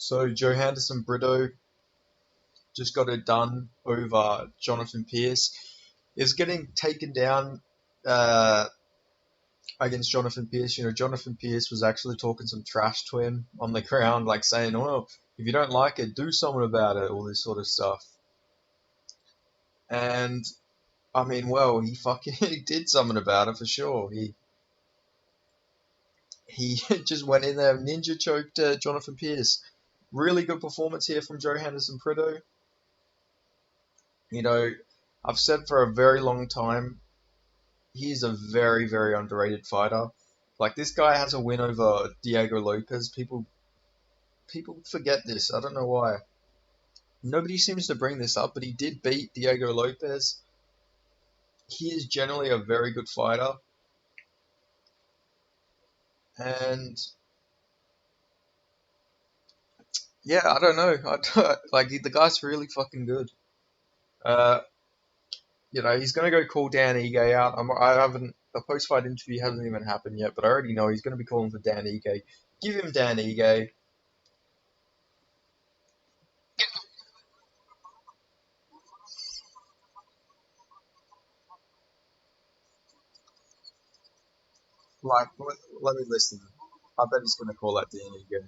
So Johanderson Britto just got it done over Jonathan Pearce. Is getting taken down uh, against Jonathan Pearce. You know, Jonathan Pearce was actually talking some trash to him on the ground, like saying, "Well, if you don't like it, do something about it," all this sort of stuff. And I mean, well, he fucking he did something about it for sure. He just went in there, ninja choked Jonathan Pearce. Really good performance here from Joe Henderson Prito. You know, I've said for a very long time, he's a very, very underrated fighter. Like this guy has a win over Diego Lopez. People forget this. I don't know why. Nobody seems to bring this up, but he did beat Diego Lopez. He is generally a very good fighter, and yeah, I don't know. Like the guy's really fucking good. Uh, he's gonna go call Dan Ige out. I haven't the post fight interview hasn't even happened yet, but I already know he's gonna be calling for Dan Ige. Give him Dan Ige. Like, let me listen. I bet he's gonna call that Dan Ige.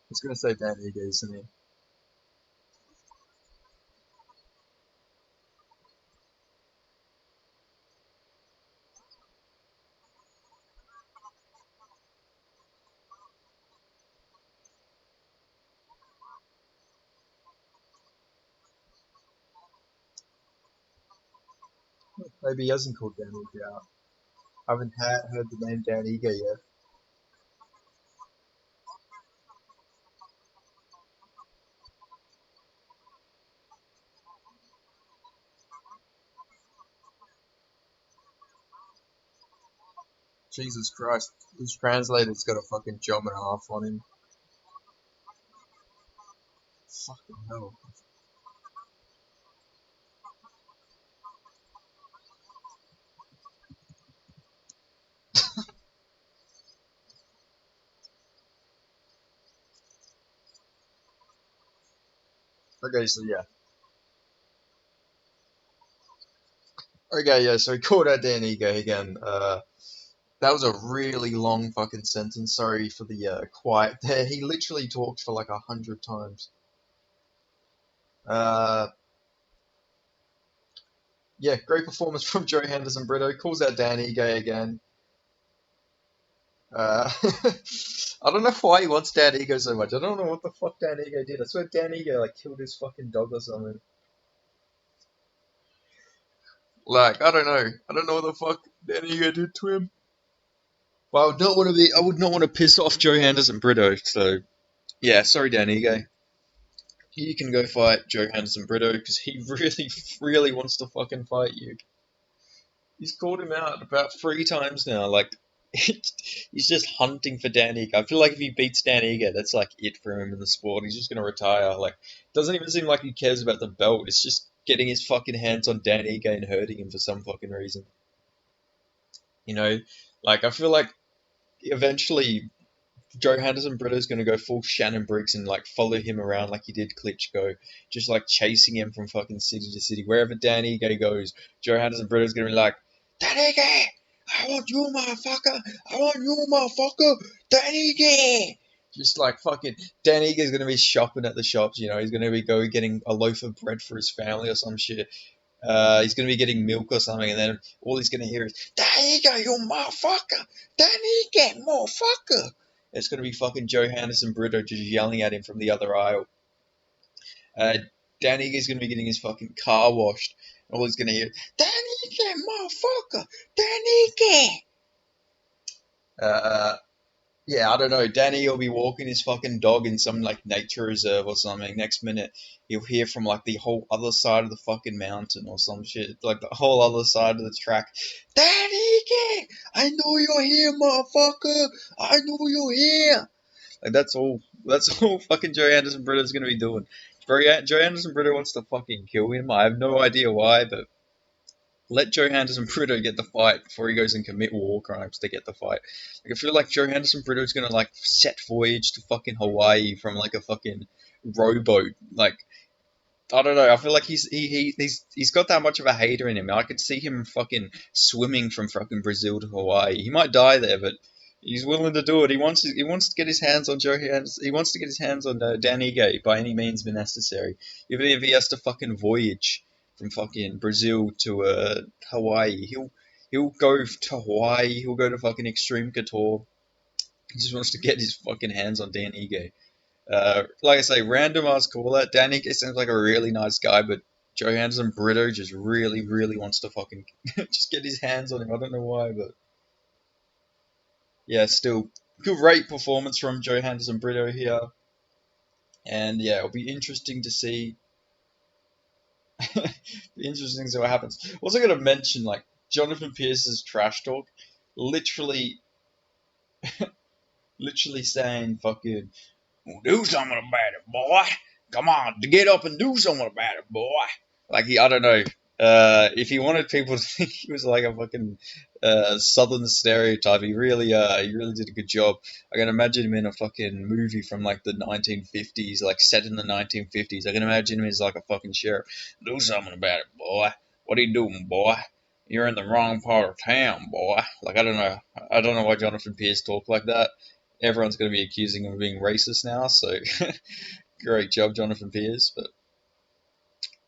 He's gonna say Dan Ige, isn't he? Maybe he hasn't called Dan Ige out. I haven't heard the name Dan Ige yet. Jesus Christ, his translator's got a fucking job and a half on him. Fucking hell. Okay, so yeah. Okay, yeah, so he called out Dan Ige again. That was a really long fucking sentence. Sorry for the quiet there. He literally talked for like 100 times. Uh, yeah, great performance from Joe Henderson Brito. Calls out Dan Ige again. I don't know why he wants Dan Ige so much. I don't know what the fuck Dan Ige did. I swear Dan Ige like killed his fucking dog or something. Like, I don't know. I don't know what the fuck Dan Ige did to him. But I would not want to piss off Joe Henderson Brito, so yeah, sorry Dan Ige. You can go fight Joe Henderson Brito because he really, really wants to fucking fight you. He's called him out about 3 times now. Like, he's just hunting for Dan Ige. I feel like if he beats Dan Ige, that's like it for him in the sport. He's just gonna retire. Like, doesn't even seem like he cares about the belt. It's just getting his fucking hands on Dan Ige and hurting him for some fucking reason. You know, like I feel like eventually Joe Henderson Brito's going to go full Shannon Briggs and like follow him around like he did Klitschko, just like chasing him from fucking city to city. Wherever Dan Ige goes, Joe Henderson Brito's going to be like, Dan Ige, I want you, motherfucker. I want you, motherfucker. Dan Ige. Just like fucking Dan Ige's going to be shopping at the shops. You know, he's going to be getting a loaf of bread for his family or some shit. He's going to be getting milk or something, and then all he's going to hear is, Dan Ige, you motherfucker! Dan Ige, motherfucker! It's going to be fucking Joe Henderson Brito just yelling at him from the other aisle. Uh, Dan Ige going to be getting his fucking car washed, and all he's going to hear, Dan Ige, motherfucker! Dan Ige! Uh, yeah, I don't know. Danny will be walking his fucking dog in some like nature reserve or something. Next minute, he'll hear from like the whole other side of the fucking mountain or some shit, like the whole other side of the track. Danny, I know you're here, motherfucker. I know you're here. Like that's all. That's all. Fucking Joe Anderson Brito's gonna be doing. Joanderson Britto wants to fucking kill him. I have no idea why, but let Joanderson Britto get the fight before he goes and commit war crimes to get the fight. Like, I feel like Joanderson Britto is gonna like set voyage to fucking Hawaii from like a fucking rowboat. Like, I don't know. I feel like he's got that much of a hater in him. I could see him fucking swimming from fucking Brazil to Hawaii. He might die there, but he's willing to do it. He wants to get his hands on Joe Hands. He wants to get his hands on Dan Ige by any means necessary. Even if he has to fucking voyage from fucking Brazil to Hawaii, he'll go to Hawaii. He'll go to fucking Extreme Couture. He just wants to get his fucking hands on Dan Ige. Like I say, random ass caller. Danny seems like a really nice guy, but Johansson Brito just really, really wants to fucking just get his hands on him. I don't know why, but yeah, still great performance from Johansson Brito here, and yeah, it'll be interesting to see. Be interesting to see what happens. Also, going to mention like Jonathan Pearce's trash talk, literally, literally saying fucking do something about it, boy. Come on, to get up and do something about it, boy. Like I don't know. If he wanted people to think he was like a fucking southern stereotype, he really did a good job. I can imagine him in a fucking movie from like the 1950s, like set in the 1950s. I can imagine him as like a fucking sheriff. Do something about it, boy. What are you doing, boy? You're in the wrong part of town, boy. Like I don't know. I don't know why Jonathan Pierce talked like that. Everyone's going to be accusing him of being racist now, so great job, Jonathan Pierce. But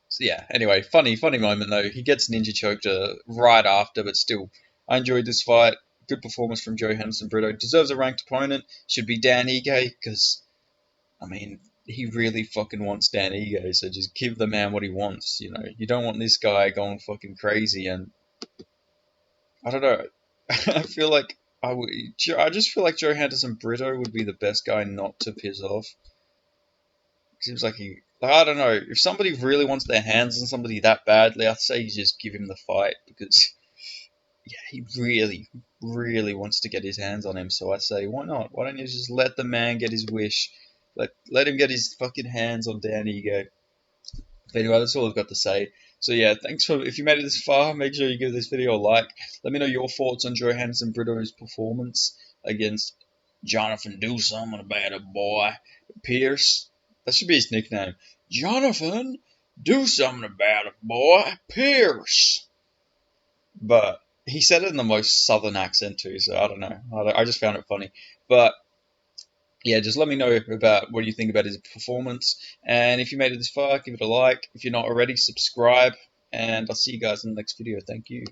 so yeah, anyway, funny moment though. He gets ninja choked right after, but still, I enjoyed this fight. Good performance from Joe Henderson Brito. Deserves a ranked opponent. Should be Dan Ige, because, I mean, he really fucking wants Dan Ige, so just give the man what he wants, you know. You don't want this guy going fucking crazy, and I don't know. I feel like I just feel like Joe Henderson Brito would be the best guy not to piss off. Seems like I don't know. If somebody really wants their hands on somebody that badly, I'd say you just give him the fight because, yeah, he really, really wants to get his hands on him. So I say, why not? Why don't you just let the man get his wish? Let him get his fucking hands on Dan Ige. But anyway, that's all I've got to say. So yeah, thanks for if you made it this far. Make sure you give this video a like. Let me know your thoughts on Joe Henderson Brito's performance against Jonathan Do Something About It Boy Pearce. That should be his nickname. Jonathan, do something about it, boy. Pearce. But he said it in the most southern accent too, so I don't know. I just found it funny. But yeah, just let me know about what you think about his performance. And if you made it this far, give it a like. If you're not already, subscribe. And I'll see you guys in the next video. Thank you.